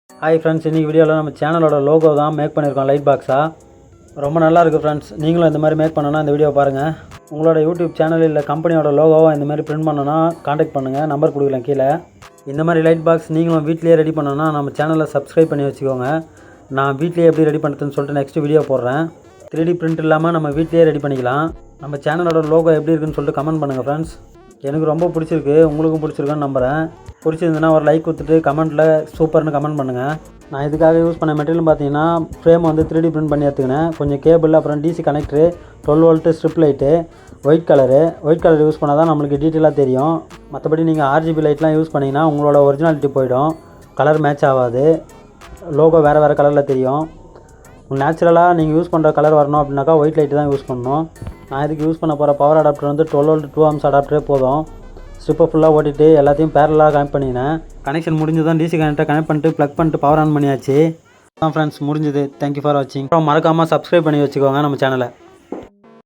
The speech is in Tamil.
ஹாய் ஃப்ரெண்ட்ஸ், இன்றைக்கி வீடியோவில் நம்ம சேனலோட லோகோ தான் மேக் பண்ணியிருக்கோம் லைட் பாக்ஸாக. ரொம்ப நல்லா இருக்குது ஃப்ரெண்ட்ஸ். நீங்களும் இந்த மாதிரி மேக் பண்ணணும்னா இந்த வீடியோ பாருங்கள். உங்களோட யூடியூப் சேனல் இல்லை கம்பெனியோட லோகோவை இந்த மாதிரி பிரிண்ட் பண்ணணும்னா காண்டாக்ட் பண்ணுங்கள், நம்பர் கொடுக்கலாம் கீழே. இந்த மாதிரி லைட் பாக்ஸ் நீங்களும் வீட்லேயே ரெடி பண்ணணும்னா நம்ம சேனலை சப்ஸ்கிரைப் பண்ணி வச்சுக்கோங்க. நான் வீட்லேயே எப்படி ரெடி பண்ணுறதுன்னு சொல்லிட்டு நெக்ஸ்ட் வீடியோ போடுறேன். 3D பிரிண்ட் இல்லாமல் நம்ம வீட்லேயே ரெடி பண்ணிக்கலாம். நம்ம சேனலோட லோகோ எப்படி இருக்குன்னு சொல்லிட்டு கமெண்ட் பண்ணுங்கள் ஃப்ரெண்ட்ஸ். எனக்கு ரொம்ப பிடிச்சிருக்கு, உங்களுக்கும் பிடிச்சிருக்குன்னு நம்புகிறேன். பிடிச்சிருந்துன்னா ஒரு லைக் கொடுத்துட்டு கமெண்ட்டில் சூப்பர்னு கமெண்ட் பண்ணுங்கள். நான் இதுக்காக யூஸ் பண்ண மெட்டீரியல் பார்த்தீங்கன்னா ஃப்ரேம் வந்து 3D பிரிண்ட் பண்ணி எடுத்துக்கினேன். கொஞ்சம் கேபிள், அப்புறம் DC connector, 12 volt strip light, white colour use பண்ணால் தான் நம்மளுக்கு டீட்டெயிலாக தெரியும். மற்றபடி நீங்கள் RGB லைட்லாம் யூஸ் பண்ணிங்கன்னா உங்களோட ஒரிஜினாலிட்டி போயிடும், கலர் மேட்ச் ஆகாது, லோகோ வேறு கலரில் தெரியும். நேச்சுரலாக நீங்கள் யூஸ் பண்ணுற கலர் வரணும் அப்படின்னாக்கா ஒயிட் லைட்டு தான் யூஸ் பண்ணணும். நான் இதுக்கு யூஸ் பண்ண போகிற பவர் அடாப்டர் வந்து 12 வோல்ட் 2 ஆம்ஸ் அடாப்டரே போதும். ஸ்ட்ரிப்பை ஃபுல்லாக ஓட்டிட்டு எல்லாத்தையும் பேரலாக கனெக்ட் பண்ணினேன். கனெக்ஷன் முடிஞ்சு தான் டிசி கனெக்டரை கனெக்ட் பண்ணிட்டு ப்ளக் பண்ணிட்டு பவர் ஆன் பண்ணியாச்சு. ஃப்ரெண்ட்ஸ் முடிஞ்சுது. தேங்க்யூ ஃபார் வாட்சிங். அப்புறம் மறக்காமல் சப்ஸ்கிரைப் பண்ணி வச்சுக்கோங்க நம்ம சேனலை.